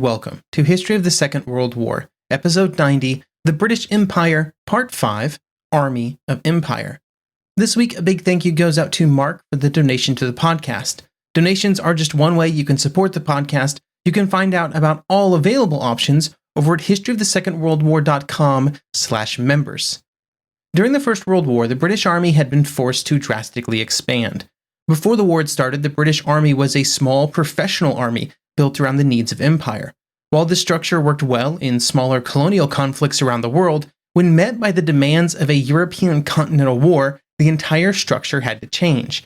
Welcome to History of the Second World War, Episode 90, The British Empire, Part 5, Army of Empire. This week, a big thank you goes out to Mark for the donation to the podcast. Donations are just one way you can support the podcast. You can find out about all available options over at historyofthesecondworldwar.com/members. During the First World War, the British Army had been forced to drastically expand. Before the war had started, the British Army was a small professional army built around the needs of empire. While this structure worked well in smaller colonial conflicts around the world, when met by the demands of a European continental war, the entire structure had to change.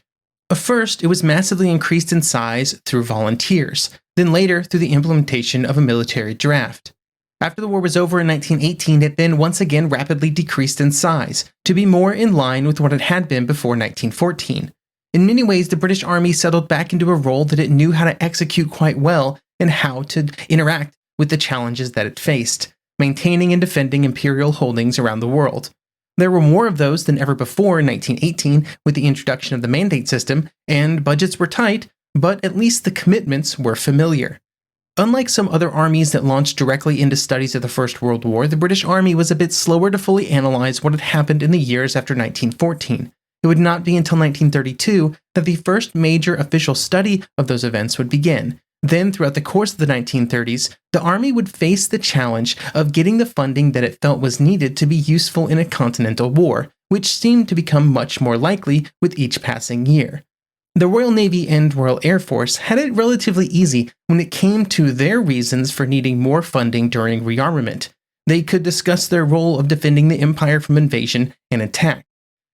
First, it was massively increased in size through volunteers, then later through the implementation of a military draft. After the war was over in 1918, it then once again rapidly decreased in size, to be more in line with what it had been before 1914. In many ways, the British Army settled back into a role that it knew how to execute quite well and how to interact with the challenges that it faced, maintaining and defending imperial holdings around the world. There were more of those than ever before in 1918 with the introduction of the mandate system, and budgets were tight, but at least the commitments were familiar. Unlike some other armies that launched directly into studies of the First World War, the British Army was a bit slower to fully analyze what had happened in the years after 1914. It would not be until 1932 that the first major official study of those events would begin. Then, throughout the course of the 1930s, the Army would face the challenge of getting the funding that it felt was needed to be useful in a continental war, which seemed to become much more likely with each passing year. The Royal Navy and Royal Air Force had it relatively easy when it came to their reasons for needing more funding during rearmament. They could discuss their role of defending the empire from invasion and attack.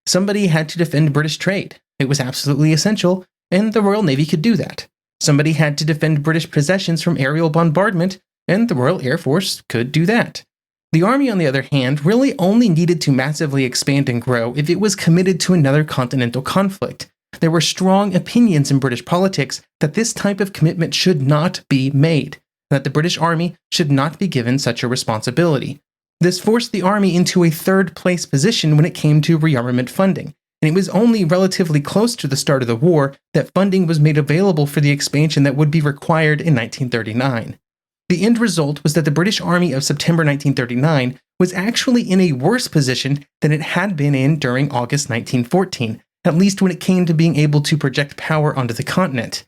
Somebody had to defend British trade. It was absolutely essential, and the Royal Navy could do that. Somebody had to defend British possessions from aerial bombardment, and the Royal Air Force could do that. The Army, on the other hand, really only needed to massively expand and grow if it was committed to another continental conflict. There were strong opinions in British politics that this type of commitment should not be made, that the British Army should not be given such a responsibility. This forced the Army into a third-place position when it came to rearmament funding, and it was only relatively close to the start of the war that funding was made available for the expansion that would be required in 1939. The end result was that the British Army of September 1939 was actually in a worse position than it had been in during August 1914, at least when it came to being able to project power onto the continent.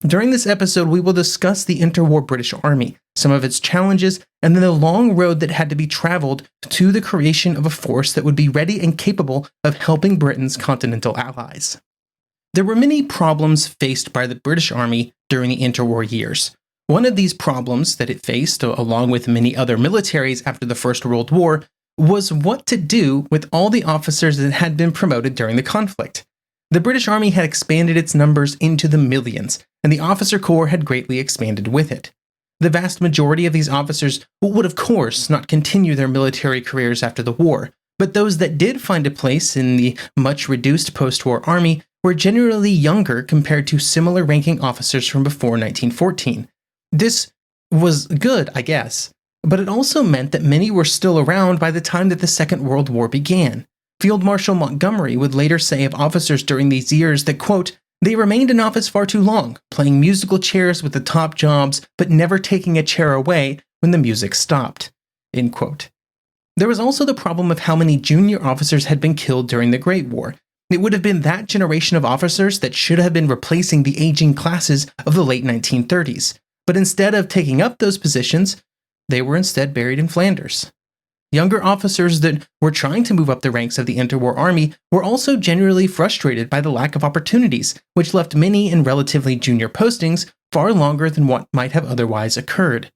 During this episode, we will discuss the interwar British Army, some of its challenges, and then the long road that had to be traveled to the creation of a force that would be ready and capable of helping Britain's continental allies. There were many problems faced by the British Army during the interwar years. One of these problems that it faced, along with many other militaries after the First World War, was what to do with all the officers that had been promoted during the conflict. The British Army had expanded its numbers into the millions, and the officer corps had greatly expanded with it. The vast majority of these officers would, of course, not continue their military careers after the war, but those that did find a place in the much-reduced post-war army were generally younger compared to similar ranking officers from before 1914. This was good, I guess, but it also meant that many were still around by the time that the Second World War began. Field Marshal Montgomery would later say of officers during these years that, quote, "They remained in office far too long, playing musical chairs with the top jobs, but never taking a chair away when the music stopped." End quote. There was also the problem of how many junior officers had been killed during the Great War. It would have been that generation of officers that should have been replacing the aging classes of the late 1930s. But instead of taking up those positions, they were instead buried in Flanders. Younger officers that were trying to move up the ranks of the interwar army were also generally frustrated by the lack of opportunities, which left many in relatively junior postings far longer than what might have otherwise occurred.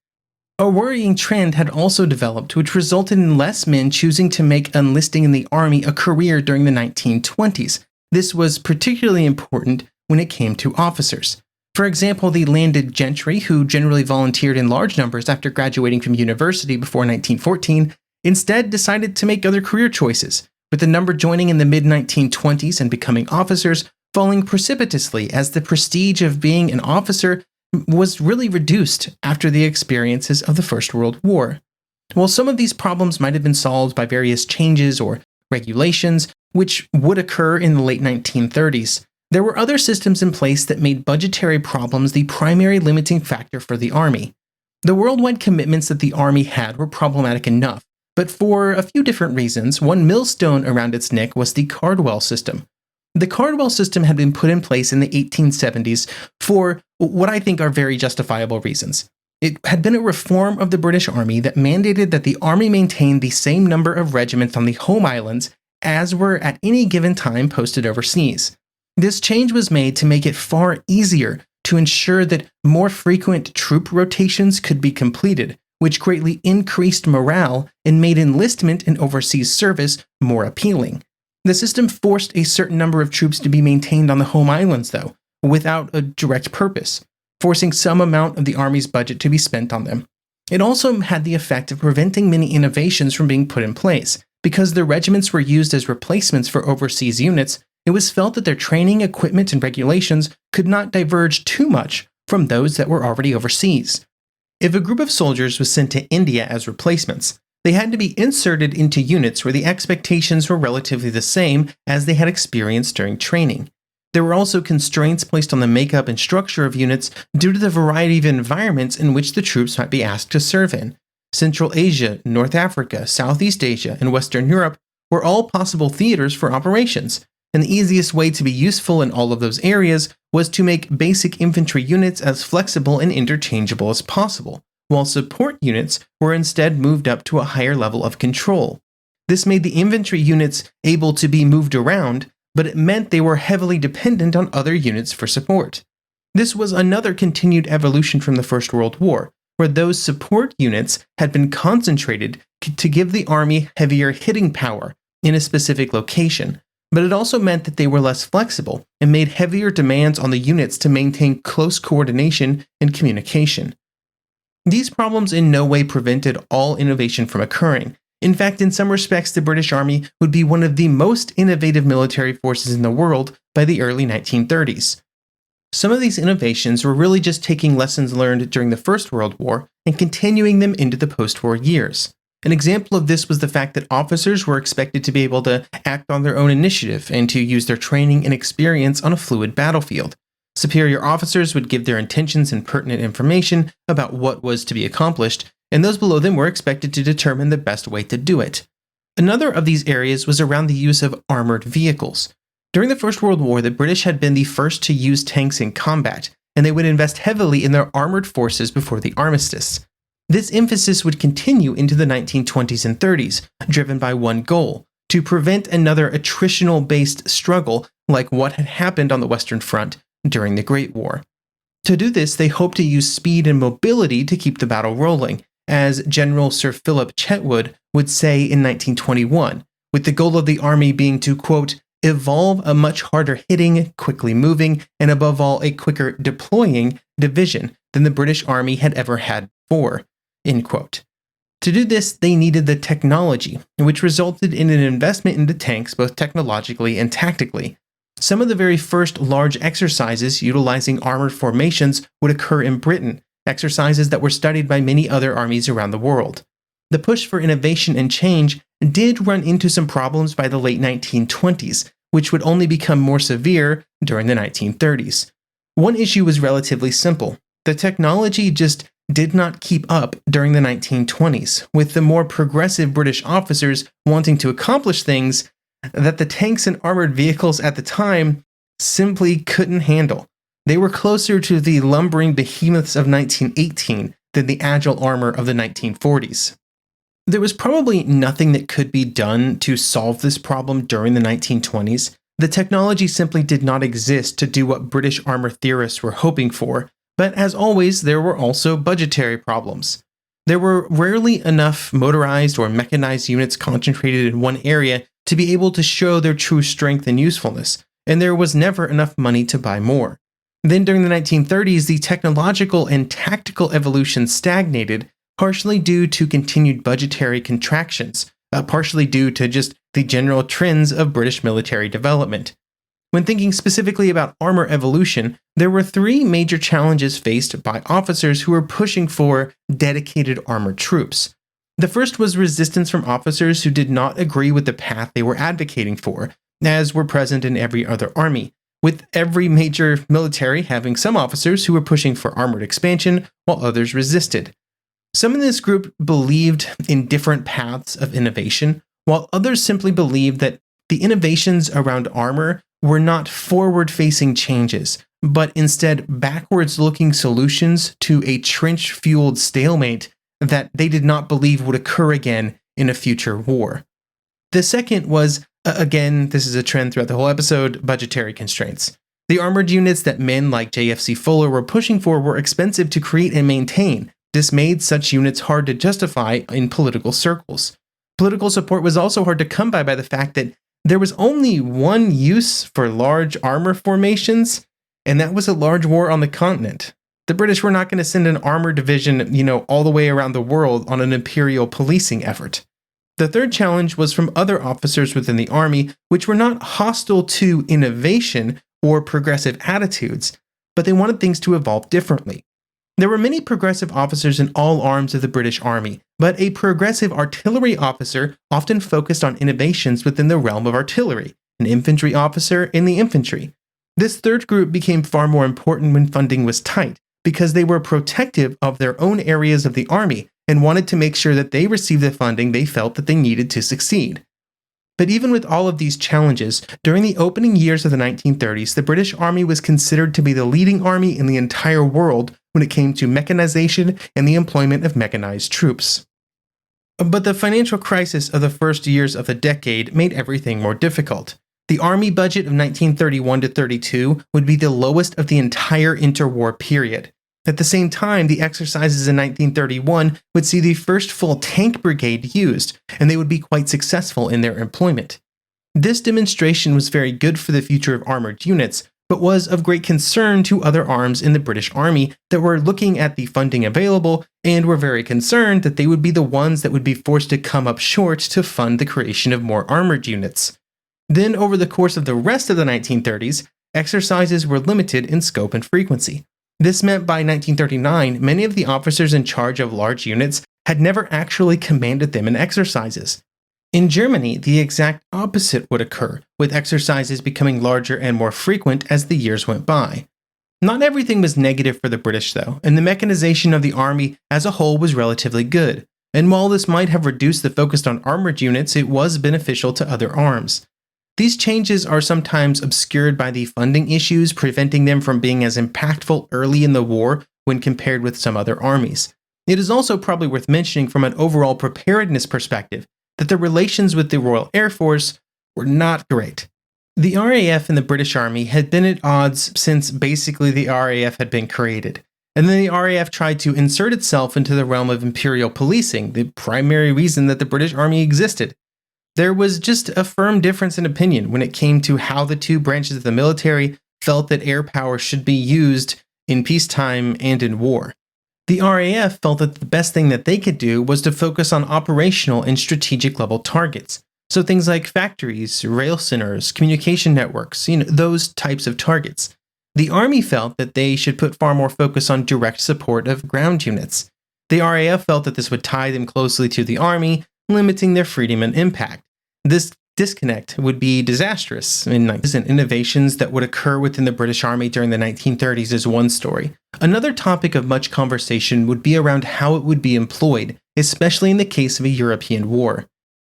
A worrying trend had also developed, which resulted in less men choosing to make enlisting in the army a career during the 1920s. This was particularly important when it came to officers. For example, the landed gentry, who generally volunteered in large numbers after graduating from university before 1914, instead decided to make other career choices, with the number joining in the mid-1920s and becoming officers falling precipitously as the prestige of being an officer was really reduced after the experiences of the First World War. While some of these problems might have been solved by various changes or regulations, which would occur in the late 1930s, there were other systems in place that made budgetary problems the primary limiting factor for the Army. The worldwide commitments that the Army had were problematic enough, but for a few different reasons. One millstone around its neck was the Cardwell System. The Cardwell System had been put in place in the 1870s for what I think are very justifiable reasons. It had been a reform of the British Army that mandated that the Army maintain the same number of regiments on the home islands as were at any given time posted overseas. This change was made to make it far easier to ensure that more frequent troop rotations could be completed, which greatly increased morale and made enlistment in overseas service more appealing. The system forced a certain number of troops to be maintained on the home islands, though, without a direct purpose, forcing some amount of the Army's budget to be spent on them. It also had the effect of preventing many innovations from being put in place. Because the regiments were used as replacements for overseas units, it was felt that their training, equipment, and regulations could not diverge too much from those that were already overseas. If a group of soldiers was sent to India as replacements, they had to be inserted into units where the expectations were relatively the same as they had experienced during training. There were also constraints placed on the makeup and structure of units due to the variety of environments in which the troops might be asked to serve in. Central Asia, North Africa, Southeast Asia, and Western Europe were all possible theaters for operations, and the easiest way to be useful in all of those areas was to make basic infantry units as flexible and interchangeable as possible, while support units were instead moved up to a higher level of control. This made the infantry units able to be moved around, but it meant they were heavily dependent on other units for support. This was another continued evolution from the First World War, where those support units had been concentrated to give the Army heavier hitting power in a specific location, but it also meant that they were less flexible and made heavier demands on the units to maintain close coordination and communication. These problems in no way prevented all innovation from occurring. In fact, in some respects, the British Army would be one of the most innovative military forces in the world by the early 1930s. Some of these innovations were really just taking lessons learned during the First World War and continuing them into the post-war years. An example of this was the fact that officers were expected to be able to act on their own initiative and to use their training and experience on a fluid battlefield. Superior officers would give their intentions and pertinent information about what was to be accomplished, and those below them were expected to determine the best way to do it. Another of these areas was around the use of armored vehicles. During the First World War, the British had been the first to use tanks in combat, and they would invest heavily in their armored forces before the armistice. This emphasis would continue into the 1920s and 30s, driven by one goal: to prevent another attritional-based struggle like what had happened on the Western Front during the Great War. To do this, they hoped to use speed and mobility to keep the battle rolling, as General Sir Philip Chetwood would say in 1921, with the goal of the Army being to, quote, evolve a much harder hitting, quickly moving, and above all a quicker deploying division than the British Army had ever had before, end quote. To do this, they needed the technology, which resulted in an investment into tanks both technologically and tactically. Some of the very first large exercises utilizing armored formations would occur in Britain, exercises that were studied by many other armies around the world. The push for innovation and change did run into some problems by the late 1920s, which would only become more severe during the 1930s. One issue was relatively simple. The technology just did not keep up during the 1920s, with the more progressive British officers wanting to accomplish things that the tanks and armored vehicles at the time simply couldn't handle. They were closer to the lumbering behemoths of 1918 than the agile armor of the 1940s. There was probably nothing that could be done to solve this problem during the 1920s. The technology simply did not exist to do what British armor theorists were hoping for, but as always, there were also budgetary problems. There were rarely enough motorized or mechanized units concentrated in one area to be able to show their true strength and usefulness, and there was never enough money to buy more. Then during the 1930s, the technological and tactical evolution stagnated, partially due to continued budgetary contractions, partially due to just the general trends of British military development. When thinking specifically about armor evolution, there were three major challenges faced by officers who were pushing for dedicated armored troops. The first was resistance from officers who did not agree with the path they were advocating for, as were present in every other army, with every major military having some officers who were pushing for armored expansion while others resisted. Some in this group believed in different paths of innovation, while others simply believed that the innovations around armor were not forward-facing changes, but instead backwards-looking solutions to a trench-fueled stalemate that they did not believe would occur again in a future war. The second was, again, this is a trend throughout the whole episode, budgetary constraints. The armored units that men like JFC Fuller were pushing for were expensive to create and maintain. This made such units hard to justify in political circles. Political support was also hard to come by the fact that there was only one use for large armor formations, and that was a large war on the continent. The British were not going to send an armor division, all the way around the world on an imperial policing effort. The third challenge was from other officers within the army, which were not hostile to innovation or progressive attitudes, but they wanted things to evolve differently. There were many progressive officers in all arms of the British Army, but a progressive artillery officer often focused on innovations within the realm of artillery, an infantry officer in the infantry. This third group became far more important when funding was tight, because they were protective of their own areas of the army and wanted to make sure that they received the funding they felt that they needed to succeed. But even with all of these challenges, during the opening years of the 1930s, the British Army was considered to be the leading army in the entire world when it came to mechanization and the employment of mechanized troops. But the financial crisis of the first years of the decade made everything more difficult. The army budget of 1931 to 32 would be the lowest of the entire interwar period. At the same time, the exercises in 1931 would see the first full tank brigade used, and they would be quite successful in their employment. This demonstration was very good for the future of armored units, but was of great concern to other arms in the British Army that were looking at the funding available and were very concerned that they would be the ones that would be forced to come up short to fund the creation of more armored units. Then, over the course of the rest of the 1930s, exercises were limited in scope and frequency. This meant by 1939, many of the officers in charge of large units had never actually commanded them in exercises. In Germany, the exact opposite would occur, with exercises becoming larger and more frequent as the years went by. Not everything was negative for the British, though, and the mechanization of the army as a whole was relatively good. And while this might have reduced the focus on armored units, it was beneficial to other arms. These changes are sometimes obscured by the funding issues, preventing them from being as impactful early in the war when compared with some other armies. It is also probably worth mentioning from an overall preparedness perspective that the relations with the Royal Air Force were not great. The RAF and the British Army had been at odds since basically the RAF had been created, and then the RAF tried to insert itself into the realm of imperial policing, the primary reason that the British Army existed. There was just a firm difference in opinion when it came to how the two branches of the military felt that air power should be used in peacetime and in war. The RAF felt that the best thing that they could do was to focus on operational and strategic level targets. So things like factories, rail centers, communication networks, those types of targets. The Army felt that they should put far more focus on direct support of ground units. The RAF felt that this would tie them closely to the Army, limiting their freedom and impact. This disconnect would be disastrous. Innovations that would occur within the British Army during the 1930s is one story. Another topic of much conversation would be around how it would be employed, especially in the case of a European war.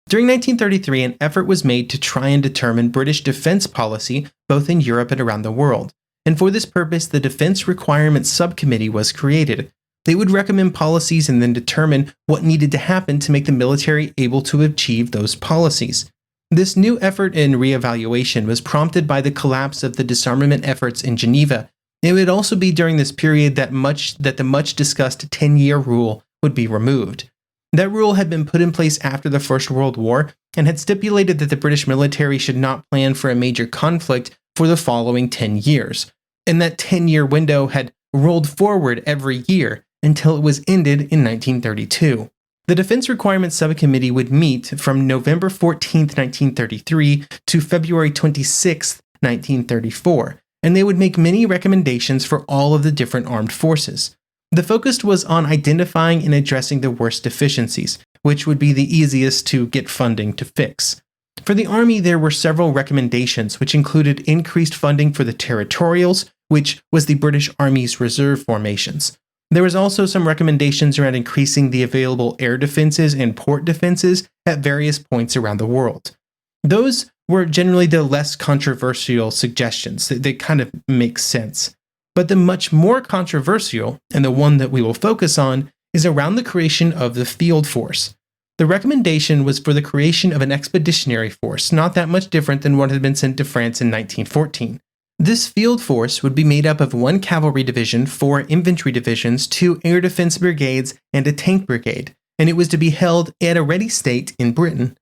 During 1933, an effort was made to try and determine British defense policy both in Europe and around the world. And for this purpose, the Defense Requirements Subcommittee was created. They would recommend policies and then determine what needed to happen to make the military able to achieve those policies. This new effort in reevaluation was prompted by the collapse of the disarmament efforts in Geneva. It would also be during this period that the much discussed 10-year rule would be removed. That rule had been put in place after the First World War and had stipulated that the British military should not plan for a major conflict for the following 10 years. And that 10-year window had rolled forward every year until it was ended in 1932. The Defense Requirements Subcommittee would meet from November 14, 1933 to February 26, 1934, and they would make many recommendations for all of the different armed forces. The focus was on identifying and addressing the worst deficiencies, which would be the easiest to get funding to fix. For the Army, there were several recommendations, which included increased funding for the territorials, which was the British Army's reserve formations. There was also some recommendations around increasing the available air defenses and port defenses at various points around the world. Those were generally the less controversial suggestions. They kind of make sense. But the much more controversial, and the one that we will focus on, is around the creation of the field force. The recommendation was for the creation of an expeditionary force, not that much different than what had been sent to France in 1914. This field force would be made up of 1 cavalry division, 4 infantry divisions, 2 air defense brigades, and a tank brigade, and it was to be held at a ready state in Britain.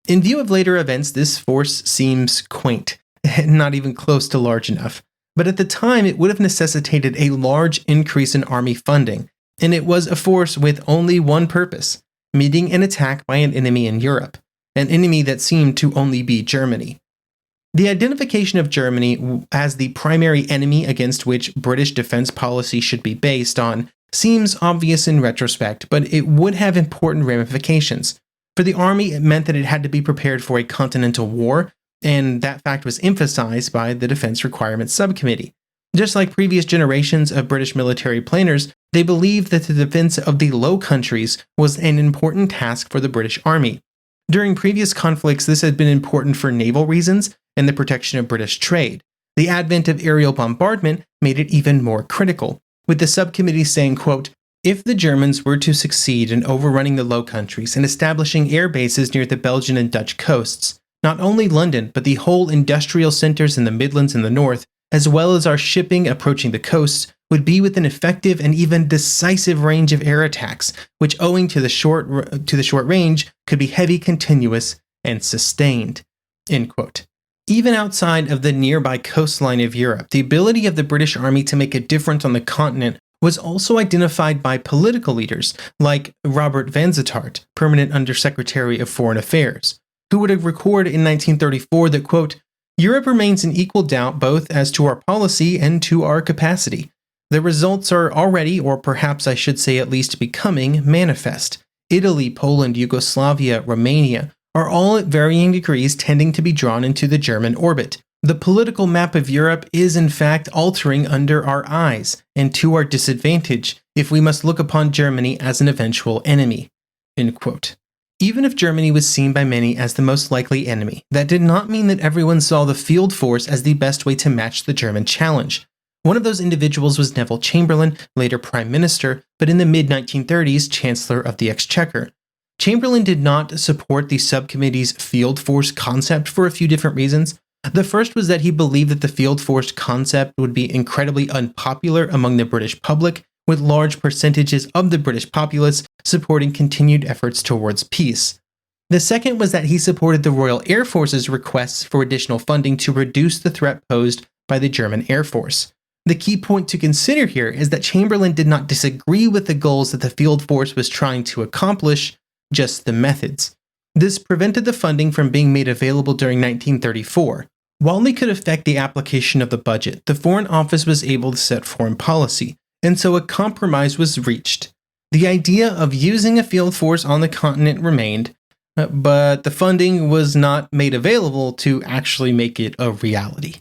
In view of later events, this force seems quaint, not even close to large enough. But at the time, it would have necessitated a large increase in army funding, and it was a force with only one purpose: meeting an attack by an enemy in Europe, an enemy that seemed to only be Germany. The identification of Germany as the primary enemy against which British defense policy should be based on seems obvious in retrospect, but it would have important ramifications. For the army, it meant that it had to be prepared for a continental war, and that fact was emphasized by the Defense Requirements Subcommittee. Just like previous generations of British military planners, they believed that the defense of the Low Countries was an important task for the British Army. During previous conflicts, this had been important for naval reasons and the protection of British trade. The advent of aerial bombardment made it even more critical, with the subcommittee saying, quote, "If the Germans were to succeed in overrunning the Low Countries and establishing air bases near the Belgian and Dutch coasts, not only London, but the whole industrial centers in the Midlands and the North, as well as our shipping approaching the coasts, would be within effective and even decisive range of air attacks, which, owing to the short range, could be heavy, continuous, and sustained." End quote. Even outside of the nearby coastline of Europe, the ability of the British Army to make a difference on the continent was also identified by political leaders like Robert Vansittart, Permanent Undersecretary of Foreign Affairs, who would have recorded in 1934 that, quote, "Europe remains in equal doubt both as to our policy and to our capacity. The results are already, or perhaps I should say at least becoming, manifest. Italy, Poland, Yugoslavia, Romania are all at varying degrees tending to be drawn into the German orbit. The political map of Europe is in fact altering under our eyes, and to our disadvantage, if we must look upon Germany as an eventual enemy." End quote. Even if Germany was seen by many as the most likely enemy, that did not mean that everyone saw the field force as the best way to match the German challenge. One of those individuals was Neville Chamberlain, later Prime Minister, but in the mid-1930s, Chancellor of the Exchequer. Chamberlain did not support the subcommittee's field force concept for a few different reasons. The first was that he believed that the field force concept would be incredibly unpopular among the British public, with large percentages of the British populace supporting continued efforts towards peace. The second was that he supported the Royal Air Force's requests for additional funding to reduce the threat posed by the German Air Force. The key point to consider here is that Chamberlain did not disagree with the goals that the field force was trying to accomplish, just the methods. This prevented the funding from being made available during 1934. While it could affect the application of the budget, the Foreign Office was able to set foreign policy, and so a compromise was reached. The idea of using a field force on the continent remained, but the funding was not made available to actually make it a reality.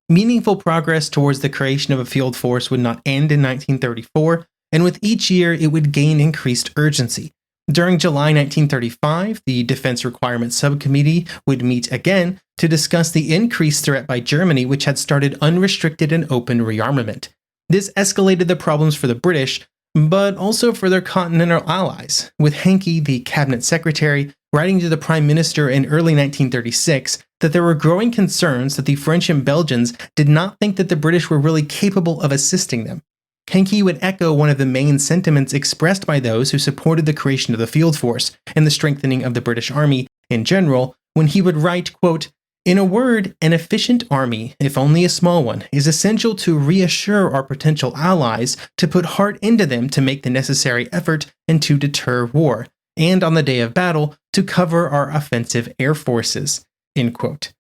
Meaningful progress towards the creation of a field force would not end in 1934, and with each year it would gain increased urgency. During July 1935, the Defense Requirements Subcommittee would meet again to discuss the increased threat by Germany, which had started unrestricted and open rearmament. This escalated the problems for the British, but also for their continental allies, with Hankey, the cabinet secretary, writing to the Prime Minister in early 1936 that there were growing concerns that the French and Belgians did not think that the British were really capable of assisting them. Hankey would echo one of the main sentiments expressed by those who supported the creation of the field force and the strengthening of the British Army in general, when he would write, quote, "In a word, an efficient army, if only a small one, is essential to reassure our potential allies, to put heart into them to make the necessary effort and to deter war, and on the day of battle, to cover our offensive air forces." End quote.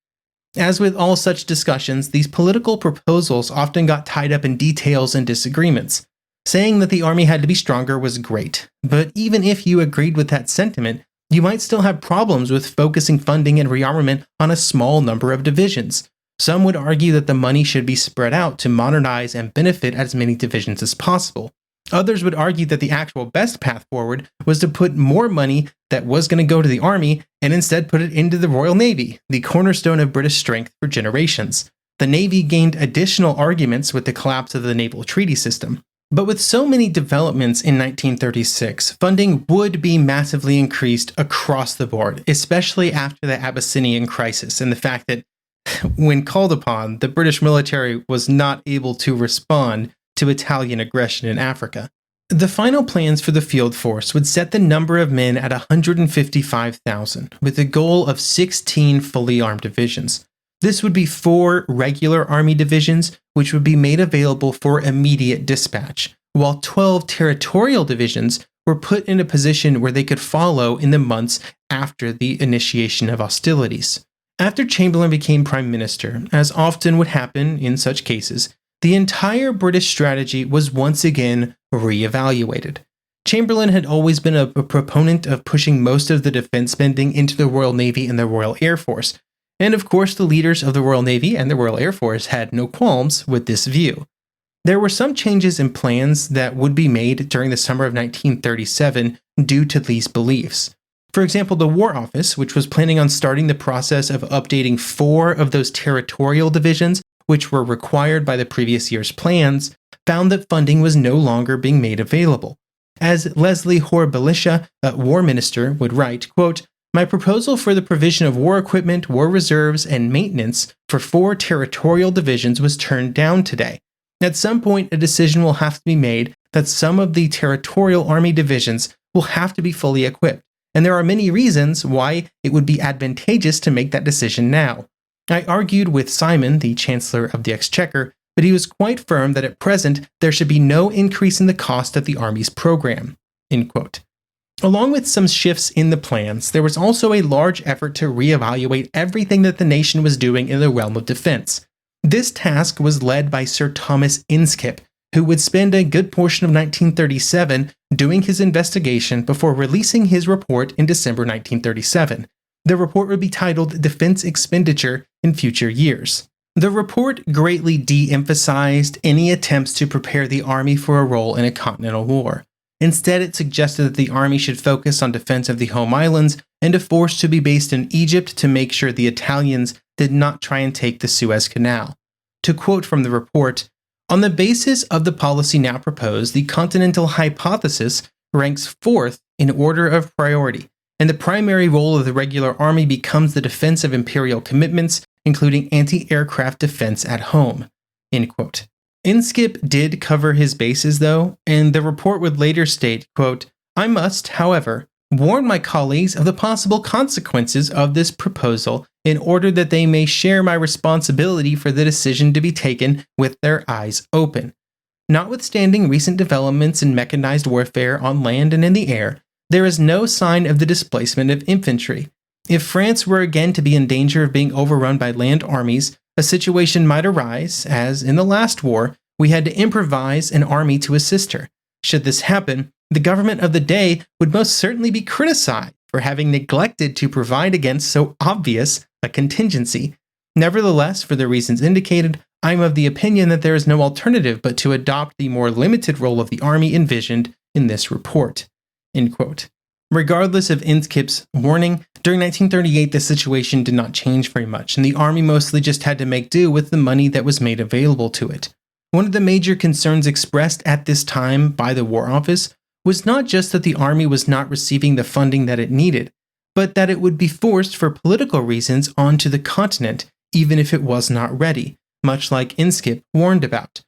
As with all such discussions, these political proposals often got tied up in details and disagreements. Saying that the army had to be stronger was great, but even if you agreed with that sentiment, you might still have problems with focusing funding and rearmament on a small number of divisions. Some would argue that the money should be spread out to modernize and benefit as many divisions as possible. Others would argue that the actual best path forward was to put more money that was going to go to the army and instead put it into the Royal Navy, the cornerstone of British strength for generations. The Navy gained additional arguments with the collapse of the naval treaty system. But with so many developments in 1936, funding would be massively increased across the board, especially after the Abyssinian crisis and the fact that, when called upon, the British military was not able to respond to Italian aggression in Africa. The final plans for the field force would set the number of men at 155,000, with a goal of 16 fully armed divisions. This would be 4 regular army divisions, which would be made available for immediate dispatch, while 12 territorial divisions were put in a position where they could follow in the months after the initiation of hostilities. After Chamberlain became Prime Minister, as often would happen in such cases, the entire British strategy was once again re-evaluated. Chamberlain had always been a proponent of pushing most of the defense spending into the Royal Navy and the Royal Air Force, and of course the leaders of the Royal Navy and the Royal Air Force had no qualms with this view. There were some changes in plans that would be made during the summer of 1937 due to these beliefs. For example, the War Office, which was planning on starting the process of updating 4 of those territorial divisions, which were required by the previous year's plans, found that funding was no longer being made available. As Leslie Hoare-Belisha, War Minister, would write, quote, "My proposal for the provision of war equipment, war reserves, and maintenance for 4 territorial divisions was turned down today. At some point, a decision will have to be made that some of the territorial army divisions will have to be fully equipped, and there are many reasons why it would be advantageous to make that decision now. I argued with Simon, the Chancellor of the Exchequer, but he was quite firm that at present there should be no increase in the cost of the Army's program." End quote. Along with some shifts in the plans, there was also a large effort to reevaluate everything that the nation was doing in the realm of defense. This task was led by Sir Thomas Inskip, who would spend a good portion of 1937 doing his investigation before releasing his report in December 1937. The report would be titled Defense Expenditure in Future Years. The report greatly de-emphasized any attempts to prepare the Army for a role in a continental war. Instead, it suggested that the Army should focus on defense of the home islands and a force to be based in Egypt to make sure the Italians did not try and take the Suez Canal. To quote from the report, "On the basis of the policy now proposed, the continental hypothesis ranks 4th in order of priority, and the primary role of the regular army becomes the defense of imperial commitments, including anti-aircraft defense at home." End quote. Inskip did cover his bases, though, and the report would later state, quote, "I must, however, warn my colleagues of the possible consequences of this proposal in order that they may share my responsibility for the decision to be taken with their eyes open. Notwithstanding recent developments in mechanized warfare on land and in the air, there is no sign of the displacement of infantry. If France were again to be in danger of being overrun by land armies, a situation might arise, as in the last war, we had to improvise an army to assist her. Should this happen, the government of the day would most certainly be criticized for having neglected to provide against so obvious a contingency. Nevertheless, for the reasons indicated, I am of the opinion that there is no alternative but to adopt the more limited role of the army envisioned in this report." End quote. Regardless of Inskip's warning, during 1938 the situation did not change very much, and the army mostly just had to make do with the money that was made available to it. One of the major concerns expressed at this time by the War Office was not just that the army was not receiving the funding that it needed, but that it would be forced for political reasons onto the continent, even if it was not ready, much like Inskip warned about.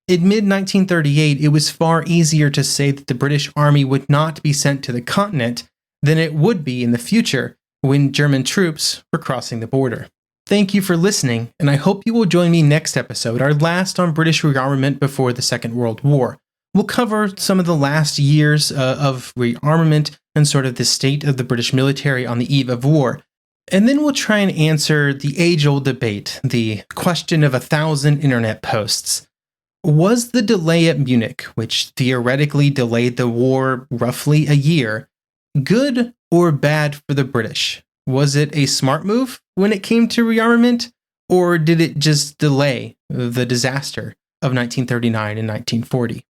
In mid-1938, it was far easier to say that the British Army would not be sent to the continent than it would be in the future when German troops were crossing the border. Thank you for listening, and I hope you will join me next episode, our last on British rearmament before the Second World War. We'll cover some of the last years of rearmament and sort of the state of the British military on the eve of war. And then we'll try and answer the age-old debate, the question of 1,000 internet posts. Was the delay at Munich, which theoretically delayed the war roughly a year, good or bad for the British? Was it a smart move when it came to rearmament, or did it just delay the disaster of 1939 and 1940?